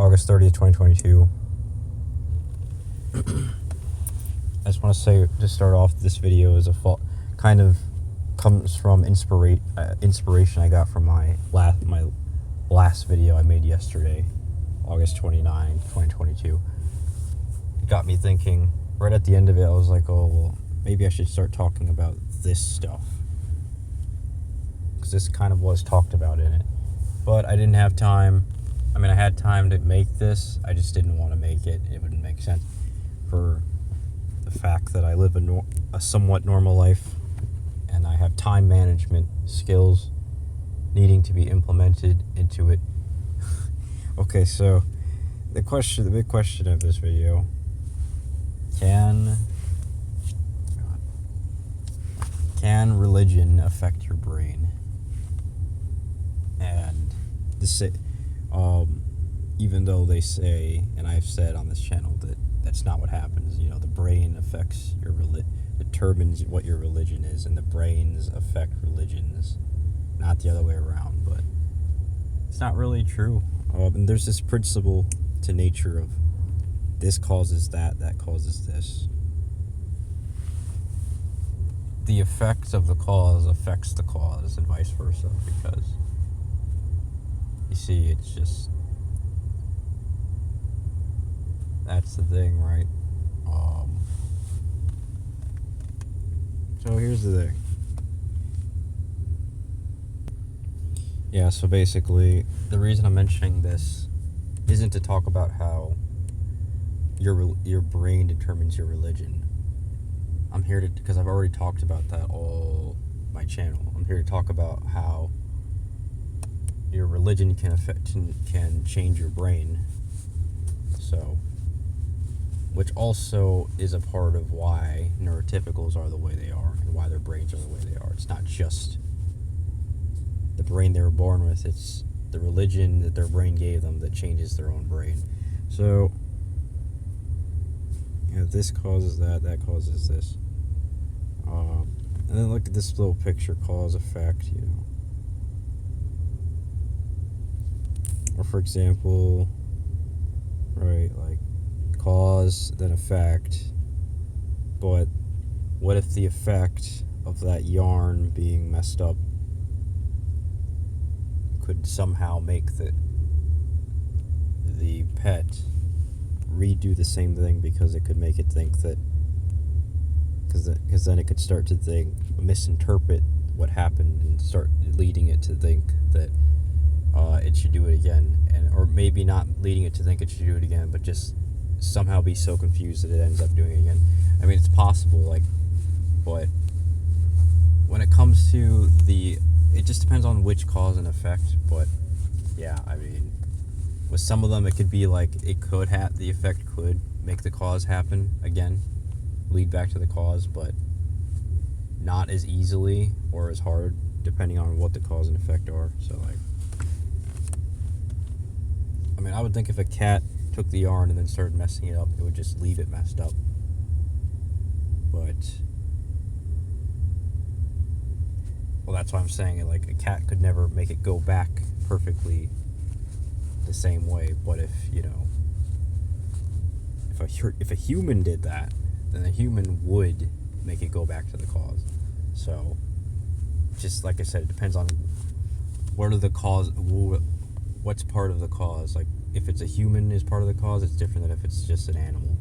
August 30th, 2022. I just want to say, to start off, this video is kind of comes from inspiration I got from my last video I made yesterday, August 29, 2022. It got me thinking. Right at the end of it, I was like, oh, well, maybe I should start talking about this stuff, because this kind of was talked about in it. But I didn't have time. I mean, I had time to make this. I just didn't want to make it. It wouldn't make sense for the fact that I live a somewhat normal life, and I have time management skills needing to be implemented into it. Okay, so the big question of this video: Can religion affect your brain? And this, even though they say, and I've said on this channel, that that's not what happens. You know, the brain affects determines what your religion is, and the brains affect religions, not the other way around. But it's not really true. And there's this principle to nature of this causes that, that causes this. The effect of the cause affects the cause, and vice versa, because you see, it's just, that's the thing, right? So here's the thing. Yeah, so basically, the reason I'm mentioning this isn't to talk about how your brain determines your religion. I'm here because I've already talked about that all my channel. I'm here to talk about how your religion can change your brain. So, which also is a part of why neurotypicals are the way they are, and why their brains are the way they are. It's not just the brain they were born with, it's the religion that their brain gave them that changes their own brain. So, this causes that, that causes this. And then look at this little picture, cause, effect, you know. Or for example, right, like cause, then effect. But what if the effect of that yarn being messed up could somehow make the pet redo the same thing, because it could make it think that, because then it could start to misinterpret what happened, and start leading it to think that it should do it again, or maybe not leading it to think it should do it again, but just somehow be so confused that it ends up doing it again. I mean, it's possible, but when it comes to it just depends on which cause and effect. But yeah, I mean, with some of them, it could be like the effect could make the cause happen again, lead back to the cause, but not as easily or as hard, depending on what the cause and effect are. So, I mean, I would think if a cat took the yarn and then started messing it up, it would just leave it messed up. But, well, that's why I'm saying it. Like, a cat could never make it go back perfectly the same way. But if a human did that, then the human would make it go back to the cause. So, just like I said, it depends on what's part of the cause. Like, if it's a human is part of the cause, it's different than if it's just an animal.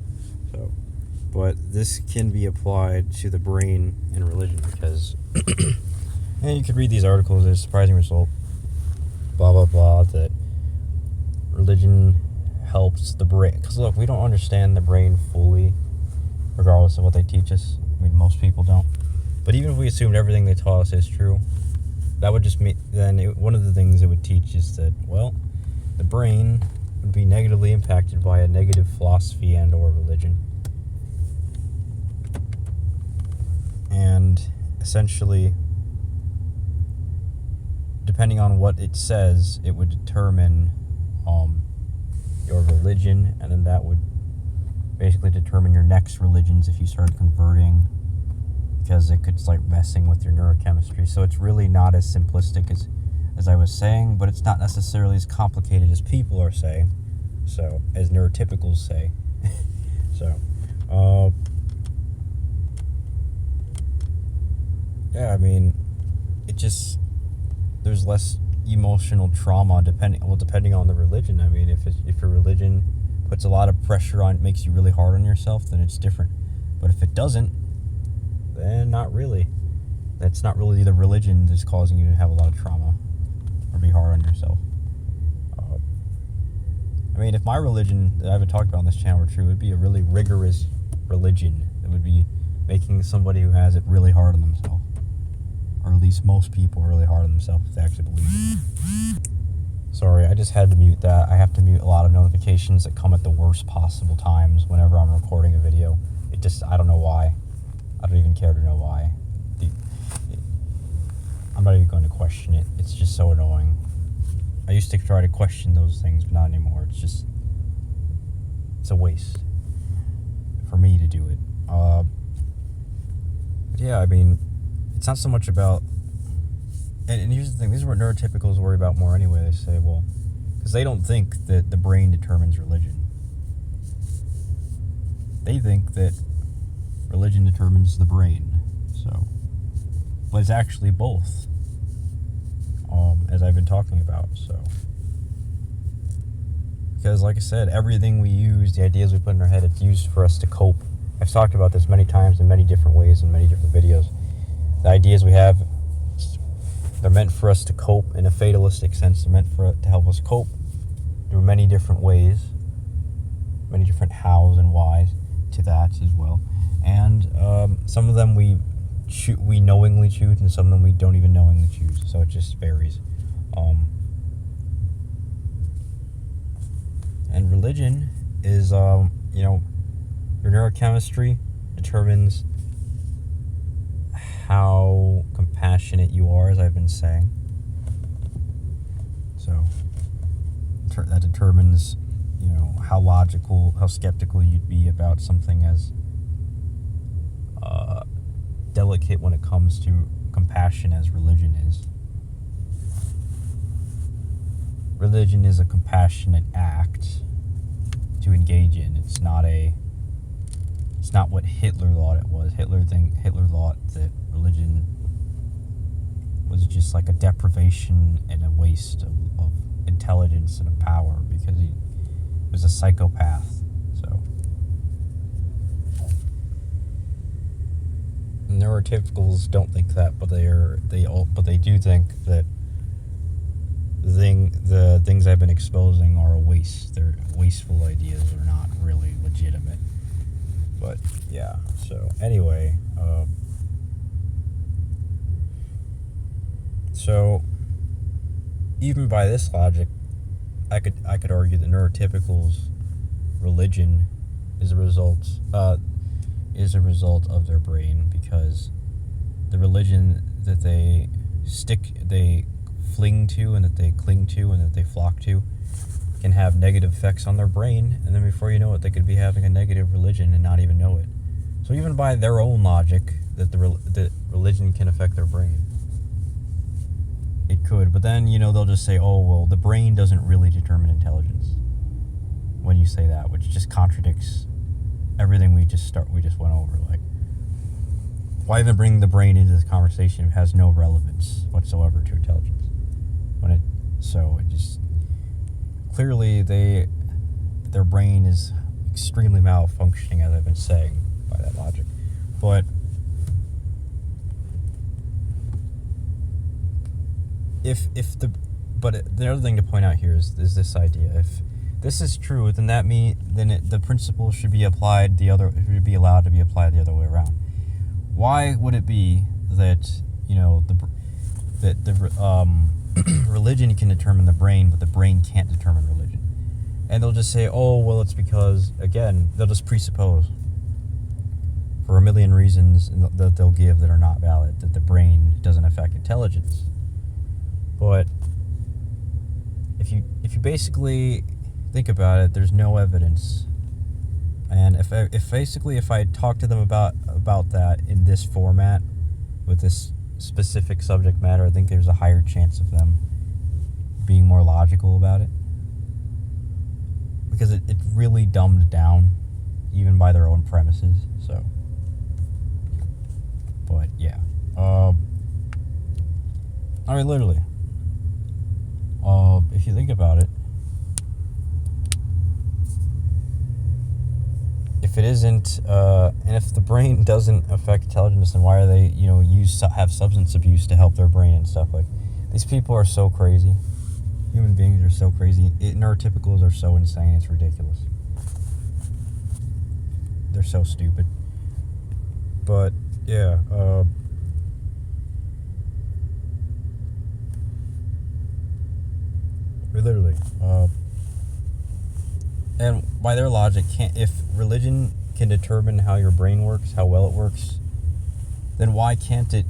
So, but this can be applied to the brain and religion, because and you could read these articles. There's a surprising result, blah blah blah, that religion helps the brain. Because look, we don't understand the brain fully, regardless of what they teach us. I mean, most people don't. But even if we assumed everything they taught us is true, that would just mean one of the things it would teach is that, well, the brain would be negatively impacted by a negative philosophy and or religion. And essentially, depending on what it says, it would determine your religion, and then that would basically determine your next religions if you started converting, because it could start messing with your neurochemistry. So it's really not as simplistic as I was saying, but it's not necessarily as complicated as people are saying. So, as neurotypicals say. So, uh, yeah, I mean, it just, there's less emotional trauma depending on the religion. I mean, if your religion puts a lot of pressure on, makes you really hard on yourself, then it's different. But if it doesn't, then not really. That's not really the religion that's causing you to have a lot of trauma or be hard on yourself. I mean, if my religion that I haven't talked about on this channel were true, it would be a really rigorous religion. It would be making somebody who has it really hard on themselves. Or at least most people really hard on themselves if they actually believe it. Sorry, I just had to mute that. I have to mute a lot of notifications that come at the worst possible times whenever I'm recording a video. It just, I don't know why. I don't even care to know why. I'm not even going to question it. It's just so annoying. I used to try to question those things, but not anymore. It's a waste for me to do it. But yeah, I mean, it's not so much about, and here's the thing, these are what neurotypicals worry about more anyway. They say, well, because they don't think that the brain determines religion. They think that religion determines the brain. So, but it's actually both. As I've been talking about, so. Because like I said, everything we use, the ideas we put in our head, it's used for us to cope. I've talked about this many times in many different ways in many different videos. The ideas we have, they're meant for us to cope in a fatalistic sense. They're meant to help us cope through many different ways, many different hows and whys to that as well. And some of them we knowingly choose, and some of them we don't even knowingly choose. So it just varies. And religion is, your neurochemistry determines how compassionate you are, as I've been saying. So that determines, how logical, how skeptical you'd be about something as delicate when it comes to compassion as religion is. Religion is a compassionate act to engage in. It's not what Hitler thought it was. Hitler thought that religion was just like a deprivation and a waste of intelligence and of power because he was a psychopath. So neurotypicals don't think that, but they do think that the things I've been exposing are a waste. They're wasteful ideas. They're not really legitimate. But yeah. So anyway, so even by this logic, I could argue that neurotypicals' religion is a result of their brain, because the religion that they fling to and that they cling to and that they flock to can have negative effects on their brain, and then before you know it, they could be having a negative religion and not even know it. So even by their own logic, that religion can affect their brain. It could, but then, they'll just say, oh, well, the brain doesn't really determine intelligence when you say that, which just contradicts everything we just went over. Like, why even bring the brain into this conversation if it has no relevance whatsoever to intelligence? It just clearly their brain is extremely malfunctioning, as I've been saying, by that logic. But the other thing to point out here is this idea: if this is true, then the principle should be allowed to be applied the other way around. Why would it be that religion can determine the brain, but the brain can't determine religion? And they'll just say, oh, well, it's because, again, they'll just presuppose for a million reasons that they'll give that are not valid, that the brain doesn't affect intelligence. But if you basically think about it, there's no evidence. And if I talk to them about that in this format, with this specific subject matter, I think there's a higher chance of them being more logical about it. Because it's really dumbed down, even by their own premises. So, but yeah, I mean, literally, if you think about it, if it isn't, and if the brain doesn't affect intelligence, then why are they, have substance abuse to help their brain and stuff? Like, these people are so crazy. Human beings are so crazy. Neurotypicals are so insane, it's ridiculous. They're so stupid. But, yeah, literally, and by their logic, if religion can determine how your brain works, how well it works, then why can't it,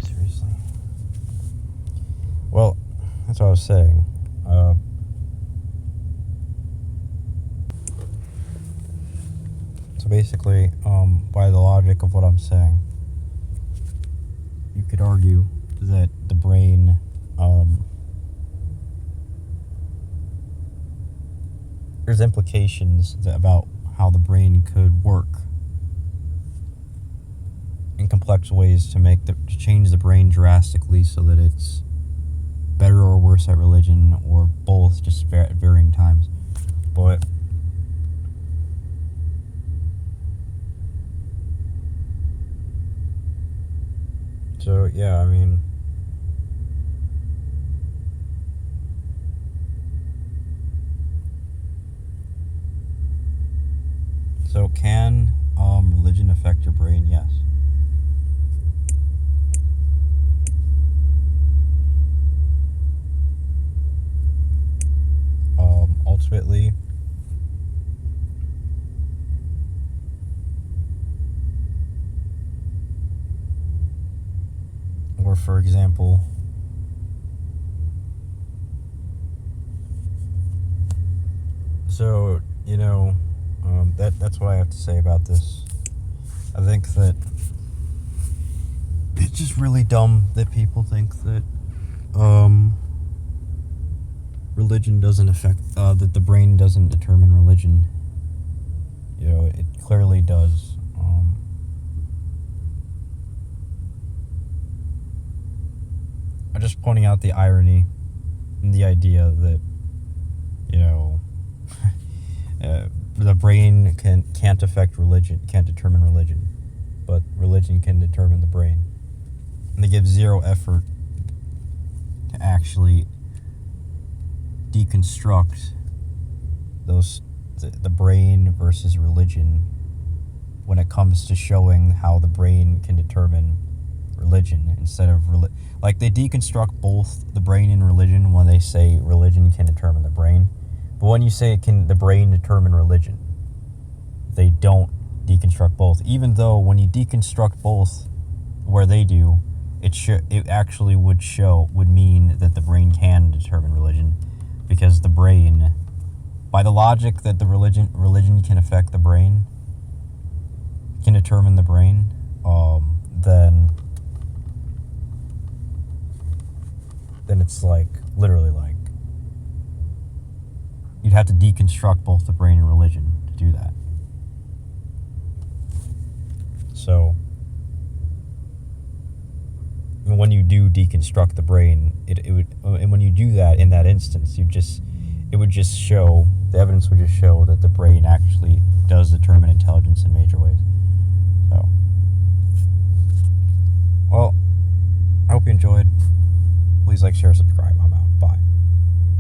seriously? Well, that's what I was saying. So basically, by the logic of what I'm saying, you could argue that the brain, there's implications about how the brain could work in complex ways to change the brain drastically so that it's better or worse at religion, or both, just at varying times. But so yeah, I mean, so can religion affect your brain? Yes. Ultimately, or for example, so that's what I have to say about this. I think that it's just really dumb that people think that religion doesn't affect, that the brain doesn't determine religion. It clearly does. I'm just pointing out the irony and the idea that, the brain can't affect religion, can't determine religion, but religion can determine the brain. And they give zero effort to actually deconstruct the brain versus religion when it comes to showing how the brain can determine religion, instead of like they deconstruct both the brain and religion when they say religion can determine the brain. But when you say the brain determine religion, they don't deconstruct both. Even though when you deconstruct both, where they do, it actually would mean that the brain can determine religion, because the brain, by the logic that the religion can affect the brain, can determine the brain, then it's like literally like you'd have to deconstruct both the brain and religion to do that. So when you do deconstruct the brain, it would, and when you do that in that instance, the evidence would just show that the brain actually does determine intelligence in major ways. So, well, I hope you enjoyed. Please like, share, subscribe. I'm out. Bye.